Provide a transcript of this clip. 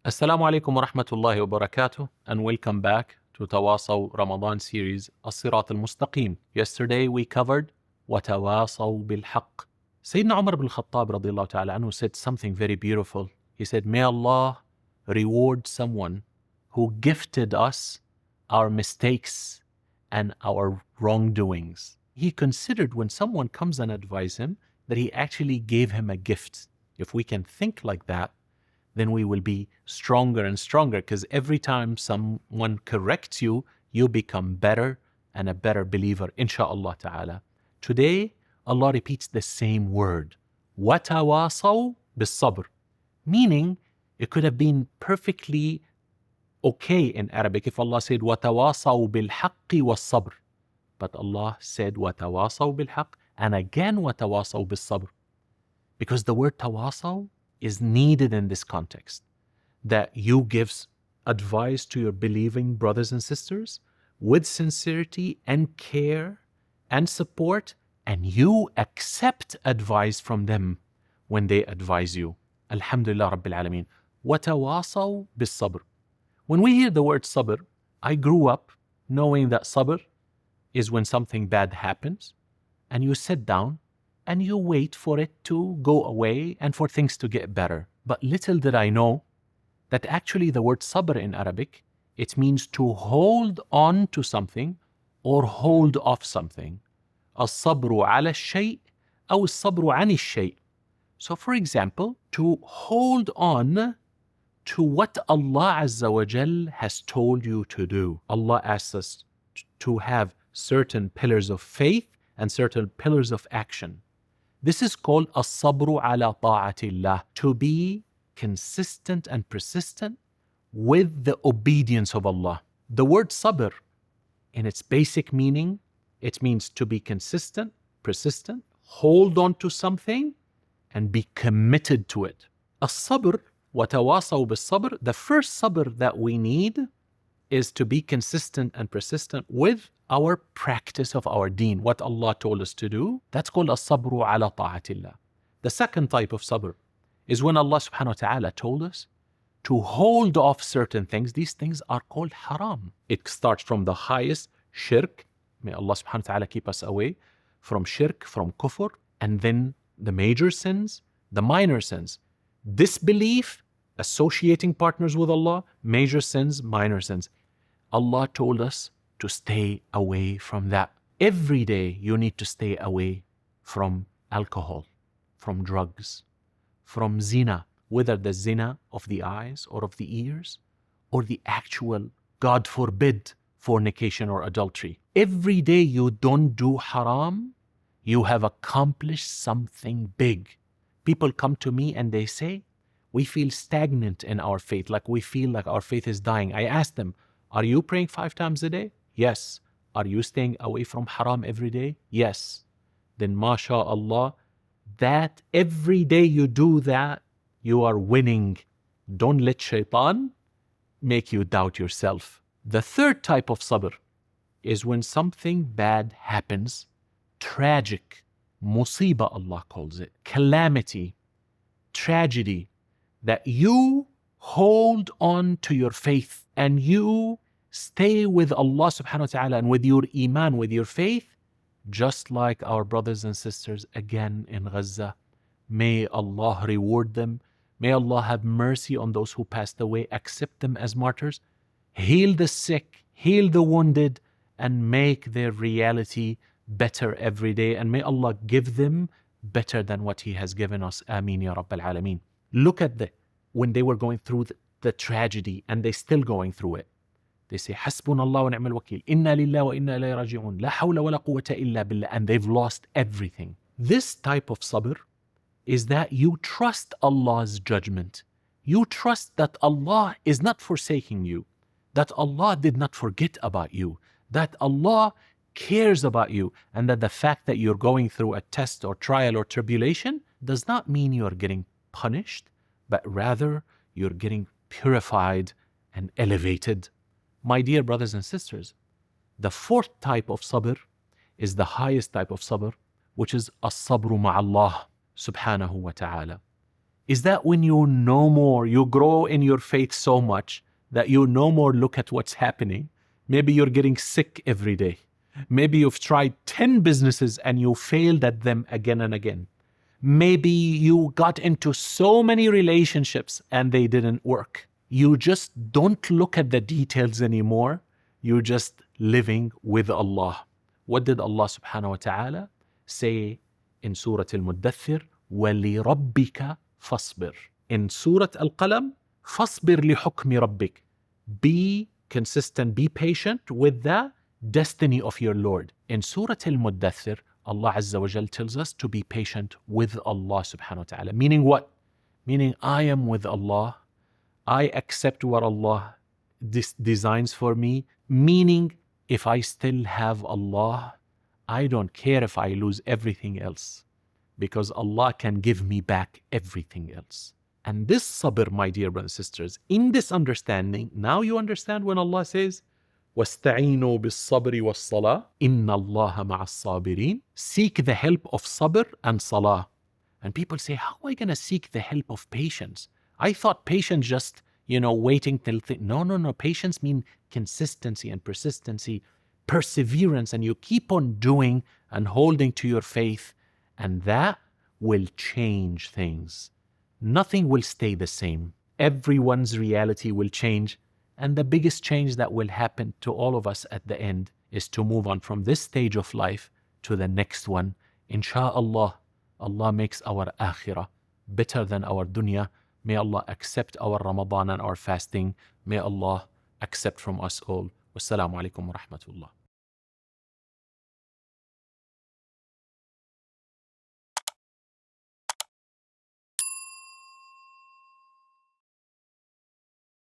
Assalamu alaikum wa rahmatullahi wa barakatuh, and welcome back to Tawasaw Ramadan series Al-Sirat Al-Mustaqeem. Yesterday we covered وَتَوَاصَوْا بِالْحَقِّ. Sayyidina Umar ibn Khattab radiallahu ta'ala anhu said something very beautiful. He said, may Allah reward someone who gifted us our mistakes and our wrongdoings. He considered when someone comes and advises him that he actually gave him a gift. If we can think like that, then we will be stronger and stronger, because every time someone corrects you, you become better and a better believer, insha'Allah ta'ala. Today, Allah repeats the same word, وَتَوَاصَوْا بِالصَّبْرِ, meaning it could have been perfectly okay in Arabic if Allah said وَتَوَاصَوْا بِالْحَقِّ وَالصَّبْرِ. But Allah said وَتَوَاصَوْا بِالْحَقِّ and again وَتَوَاصَوْا بِالصَّبْرِ, because the word tawasaw is needed in this context, that you give advice to your believing brothers and sisters with sincerity and care and support, and you accept advice from them when they advise you. Alhamdulillah Rabbil Alameen. وَتَوَاصَوْا بِالصَّبْرِ. When we hear the word sabr, I grew up knowing that sabr is when something bad happens and you sit down and you wait for it to go away and for things to get better. But little did I know that actually the word sabr in Arabic, it means to hold on to something or hold off something. الصبر على الشيء أو الصبر عن الشيء. So for example, to hold on to what Allah Azza wa Jal has told you to do. Allah asks us to have certain pillars of faith and certain pillars of action. This is called الصبر على طاعة الله, to be consistent and persistent with the obedience of Allah. The word sabr, in its basic meaning, it means to be consistent, persistent, hold on to something, and be committed to it. الصبر وتواصوا بالصبر, the first sabr that we need is to be consistent and persistent with our practice of our deen, what Allah told us to do. That's called as-sabru ala ta'atillah. The second type of sabr is when Allah subhanahu wa ta'ala told us to hold off certain things. These things are called haram. It starts from the highest, shirk. May Allah subhanahu wa ta'ala keep us away from shirk, from kufr, and then the major sins, the minor sins. Disbelief, associating partners with Allah, major sins, minor sins. Allah told us to stay away from that. Every day you need to stay away from alcohol, from drugs, from zina, whether the zina of the eyes or of the ears or the actual, God forbid, fornication or adultery. Every day you don't do haram, you have accomplished something big. People come to me and they say, we feel stagnant in our faith, like we feel like our faith is dying. I ask them, are you praying 5 times a day? Yes. Are you staying away from haram every day? Yes. Then MashaAllah, that every day you do that, you are winning. Don't let shaitan make you doubt yourself. The third type of sabr is when something bad happens, tragic, musibah Allah calls it, calamity, tragedy, that you hold on to your faith and you stay with Allah subhanahu wa ta'ala and with your iman, with your faith, just like our brothers and sisters again in Gaza. May Allah reward them. May Allah have mercy on those who passed away, accept them as martyrs, heal the sick, heal the wounded, and make their reality better every day. And may Allah give them better than what He has given us. Ameen ya Rabbil Alameen. Look at when they were going through the tragedy, and they're still going through it. They say, Hasbunallah wa ni'mal wakil, inna lillahi wa inna ilayhi raji'un, la hawla wa la quwwata illa billah, and they've lost everything. This type of sabr is that you trust Allah's judgment. You trust that Allah is not forsaking you, that Allah did not forget about you, that Allah cares about you, and that the fact that you're going through a test or trial or tribulation does not mean you're getting punished, but rather you're getting purified and elevated. My dear brothers and sisters, the fourth type of sabr is the highest type of sabr, which is as-sabru ma'allah subhanahu wa ta'ala. Is that when you no more, you grow in your faith so much that you no more look at what's happening. Maybe you're getting sick every day. Maybe you've tried 10 businesses and you failed at them again and again. Maybe you got into so many relationships and they didn't work. You just don't look at the details anymore. You're just living with Allah. What did Allah subhanahu wa ta'ala say in Surah Al-Muddathir? وَلِرَبِّكَ فَاصْبِرْ. In Surah Al-Qalam, فَاصْبِرْ لِحُكْمِ رَبِّكَ. Be consistent, be patient with the destiny of your Lord. In Surah Al-Muddathir, Allah Azza wa Jal tells us to be patient with Allah subhanahu wa ta'ala. Meaning what? Meaning I am with Allah. I accept what Allah designs for me. Meaning if I still have Allah, I don't care if I lose everything else, because Allah can give me back everything else. And this sabr, my dear brothers and sisters, in this understanding, now you understand when Allah says, وَاسْتَعِينُوا بِالصَّبْرِ وَالصَّلَاةِ إِنَّ اللَّهَ مَعَ الصَّابِرِينَ. Seek the help of sabr and salah. And people say, how am I going to seek the help of patience? I thought patience just, waiting till No. Patience means consistency and persistency, perseverance, and you keep on doing and holding to your faith, and that will change things. Nothing will stay the same. Everyone's reality will change, and the biggest change that will happen to all of us at the end is to move on from this stage of life to the next one. Insha'Allah, Allah makes our akhirah better than our dunya. May Allah accept our Ramadan and our fasting. May Allah accept from us all. Wassalamu alaikum wa rahmatullah.